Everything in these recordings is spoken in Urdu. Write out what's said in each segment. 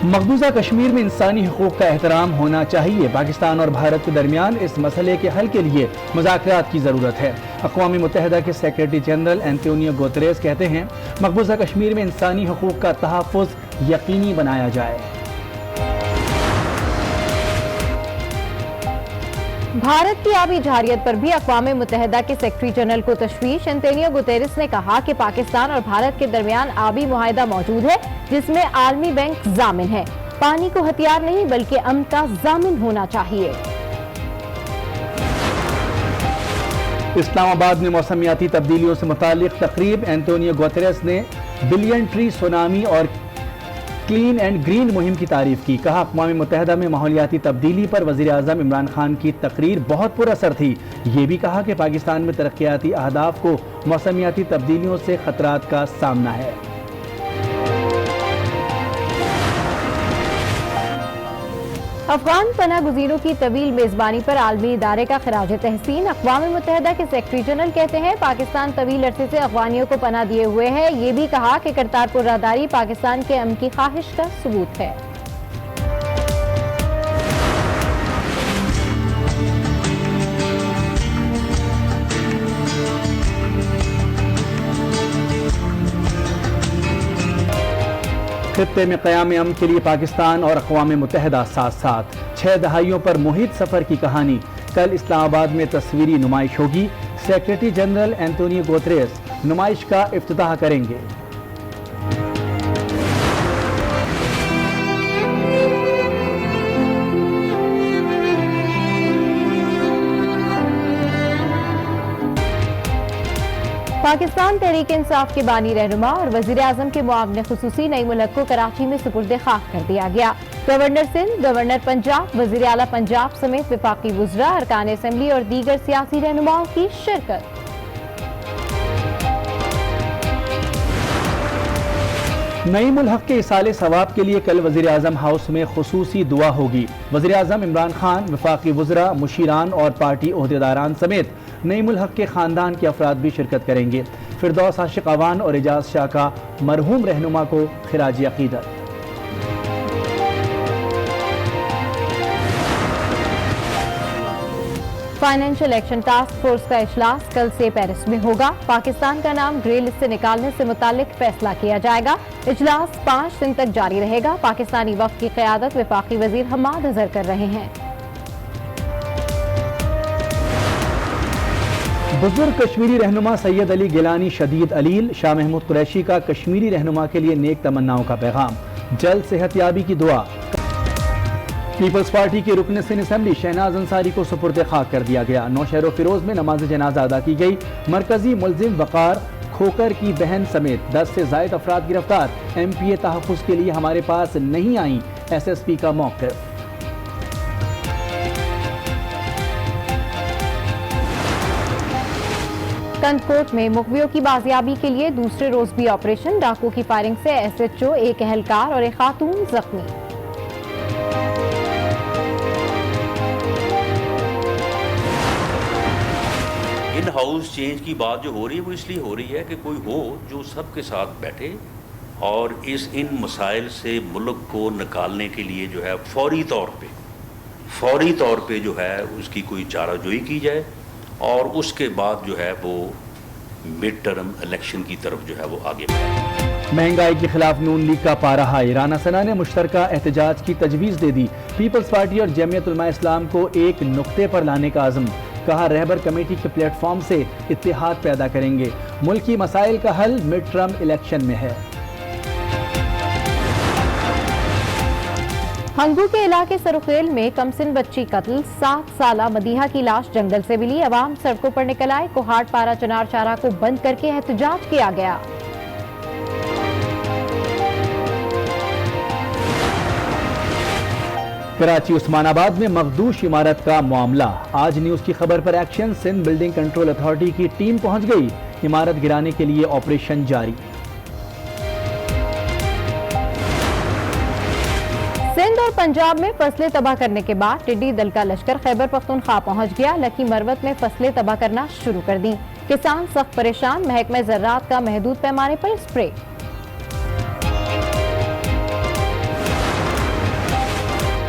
مقبوضہ کشمیر میں انسانی حقوق کا احترام ہونا چاہیے۔ پاکستان اور بھارت کے درمیان اس مسئلے کے حل کے لیے مذاکرات کی ضرورت ہے۔ اقوام متحدہ کے سیکریٹری جنرل اینٹونیو گوتریس کہتے ہیں مقبوضہ کشمیر میں انسانی حقوق کا تحفظ یقینی بنایا جائے۔ بھارت کی آبی جارحیت پر بھی اقوام متحدہ کے سیکریٹری جنرل کو تشویش۔ اینٹونیو گوتریس نے کہا کہ پاکستان اور بھارت کے درمیان آبی معاہدہ موجود ہے جس میں عالمی بینک ضامن ہے۔ پانی کو ہتھیار نہیں بلکہ امن کا ضامن ہونا چاہیے۔ اسلام آباد میں موسمیاتی تبدیلیوں سے متعلق تقریب۔ اینٹونیو گوتریس نے بلین ٹری سونامی اور کلین اینڈ گرین مہم کی تعریف کی۔ کہا اقوام متحدہ میں ماحولیاتی تبدیلی پر وزیر اعظم عمران خان کی تقریر بہت پر اثر تھی۔ یہ بھی کہا کہ پاکستان میں ترقیاتی اہداف کو موسمیاتی تبدیلیوں سے خطرات کا سامنا ہے۔ افغان پناہ گزینوں کی طویل میزبانی پر عالمی ادارے کا خراج تحسین۔ اقوام متحدہ کے سیکریٹری جنرل کہتے ہیں پاکستان طویل عرصے سے افغانیوں کو پناہ دیے ہوئے ہے۔ یہ بھی کہا کہ کرتارپور راہداری پاکستان کے امن کی خواہش کا ثبوت ہے۔ خطے میں قیام امن کے لیے پاکستان اور اقوام متحدہ ساتھ ساتھ۔ 6 دہائیوں پر محیط سفر کی کہانی۔ کل اسلام آباد میں تصویری نمائش ہوگی۔ سیکریٹری جنرل اینٹونیو گوتریس نمائش کا افتتاح کریں گے۔ پاکستان تحریک انصاف کے بانی رہنما اور وزیر اعظم کے معاون خصوصی نعیم الحق کو کراچی میں سپرد خاک کر دیا گیا۔ گورنر سندھ، گورنر پنجاب، وزیر اعلیٰ پنجاب سمیت وفاقی وزراء، ارکان اسمبلی اور دیگر سیاسی رہنماؤں کی شرکت۔ نعیم الحق کے ایصال ثواب کے لیے کل وزیر اعظم ہاؤس میں خصوصی دعا ہوگی۔ وزیر اعظم عمران خان، وفاقی وزراء، مشیران اور پارٹی عہدیداران سمیت نعیم الحق کے خاندان کے افراد بھی شرکت کریں گے۔ فردوس عاشق اوان اور اعجاز شاہ کا مرحوم رہنما کو خراج عقیدت۔ فائنینشل ایکشن ٹاسک فورس کا اجلاس کل سے پیرس میں ہوگا۔ پاکستان کا نام گرے لسٹ سے نکالنے سے متعلق فیصلہ کیا جائے گا۔ اجلاس 5 دن تک جاری رہے گا۔ پاکستانی وفد کی قیادت وفاقی وزیر حماد اظہر کر رہے ہیں۔ بزرگ کشمیری رہنما سید علی گیلانی شدید علیل۔ شاہ محمود قریشی کا کشمیری رہنما کے لیے نیک تمناؤں کا پیغام۔ جلد صحت یابی کی دعا۔ پیپلز پارٹی کے رکن سندھ اسمبلی شہناز انصاری کو سپرد خاک کر دیا گیا۔ نوشہر و فیروز میں نماز جنازہ ادا کی گئی۔ مرکزی ملزم وقار کھوکر کی بہن سمیت 10 سے زائد افراد گرفتار۔ ایم پی اے تحفظ کے لیے ہمارے پاس نہیں آئیں، ایس ایس پی کا موقف۔ کنٹکوٹ میں مقویوں کی بازیابی کے لیے دوسرے روز بھی آپریشن۔ ڈاکو کی فائرنگ سے ایس ایچ او، ایک اہلکار اور ایک خاتون زخمی۔ ان ہاؤس چینج کی بات جو ہو رہی ہے وہ اس لیے ہو رہی ہے کہ کوئی ہو جو سب کے ساتھ بیٹھے اور ان مسائل سے ملک کو نکالنے کے لیے جو ہے فوری طور پہ جو ہے اس کی کوئی چارہ جوئی کی جائے اور اس کے بعد جو ہے وہ مڈ ٹرم الیکشن کی طرف جو ہے وہ آگے بڑھے۔ مہنگائی کے خلاف نون لیگ کا پارہ ہائی۔ رانا ثنا نے مشترکہ احتجاج کی تجویز دے دی۔ پیپلز پارٹی اور جمعیت علماء اسلام کو ایک نقطے پر لانے کا عزم۔ کہا رہبر کمیٹی کے پلیٹ فارم سے اتحاد پیدا کریں گے۔ ملکی مسائل کا حل مڈ ٹرم الیکشن میں ہے۔ ہنگو کے علاقے سرخیل میں کمسن بچی قتل۔ 7 سالہ مدیحہ کی لاش جنگل سے ملی۔ عوام سڑکوں پر نکل آئے۔ کوہاٹ پارہ چنار چارہ کو بند کر کے احتجاج کیا گیا۔ کراچی عثمان آباد میں مخدوش عمارت کا معاملہ۔ آج نیوز کی خبر پر action. Sindh building control authority کی ٹیم پہنچ گئی۔ عمارت گرانے کے لیے آپریشن جاری۔ سندھ اور پنجاب میں فصلیں تباہ کرنے کے بعد ٹڈی دل کا لشکر خیبر پختونخوا پہنچ گیا۔ لکی مروت میں فصلیں تباہ کرنا شروع کر دیں۔ کسان سخت پریشان۔ محکمہ زراعت کا محدود پیمانے پر spray.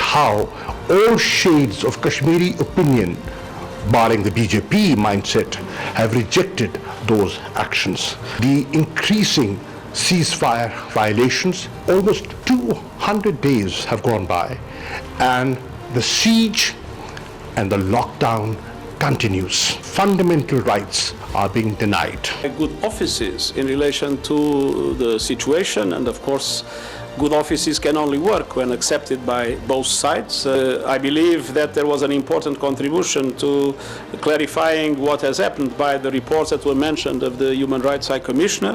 How all shades of Kashmiri opinion, barring the BJP mindset, have rejected those actions. The increasing ceasefire violations, almost 200 days have gone by, and the siege and the lockdown continues. Fundamental rights are being denied. Good offices in relation to the situation, and of course good offices can only work when accepted by both sides. I believe that there was an important contribution to clarifying what has happened by the reports that were mentioned of the Human Rights High Commissioner.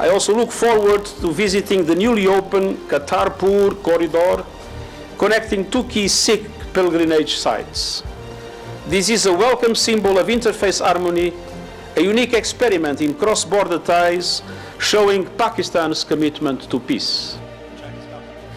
I also look forward to visiting the newly opened Kartarpur corridor, connecting two key Sikh pilgrimage sites. This is a welcome symbol of interfaith harmony, a unique experiment in cross-border ties, showing Pakistan's commitment to peace.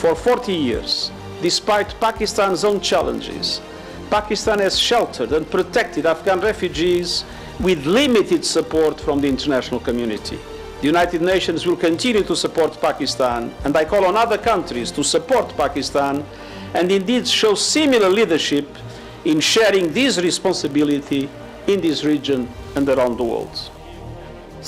For 40 years, despite Pakistan's own challenges, Pakistan has sheltered and protected Afghan refugees with limited support from the international community. The United Nations will continue to support Pakistan, and I call on other countries to support Pakistan and indeed show similar leadership in sharing this responsibility in this region and around the world.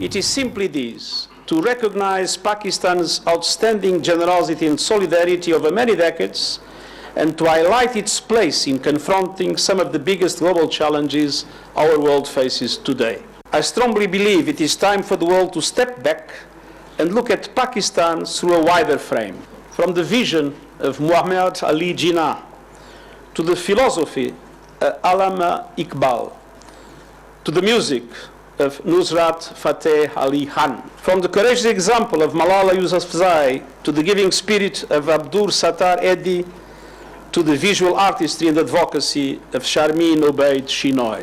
It is simply this, to recognize Pakistan's outstanding generosity and solidarity over many decades, and to highlight its place in confronting some of the biggest global challenges our world faces today. I strongly believe it is time for the world to step back and look at Pakistan through a wider frame, from the vision of Muhammad Ali Jinnah to the philosophy of Allama Iqbal, to the music of Nusrat Fateh Ali Khan. From the courageous example of Malala Yousafzai to the giving spirit of Abdur Sattar Eddy to the visual artistry and advocacy of Sharmeen Obaid Shinoy.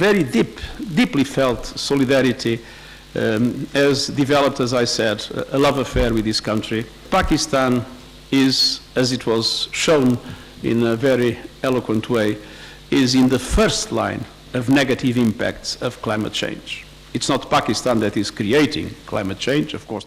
Very deeply felt solidarity has developed, as I said, a love affair with this country. Pakistan is, as it was shown in a very eloquent way, is in the first line of negative impacts of climate change. It's not Pakistan that is creating climate change, of course.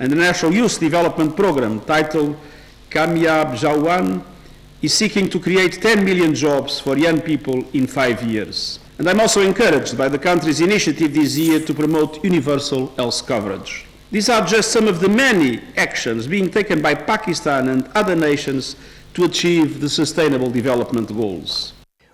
And the National Youth Development Program, titled Kamyab Jawan, is seeking to create 10 million jobs for young people in 5 years. And I'm also encouraged by the country's initiative this year to promote universal health coverage. These are just some of the many actions being taken by Pakistan and other nations to achieve the Sustainable Development Goals.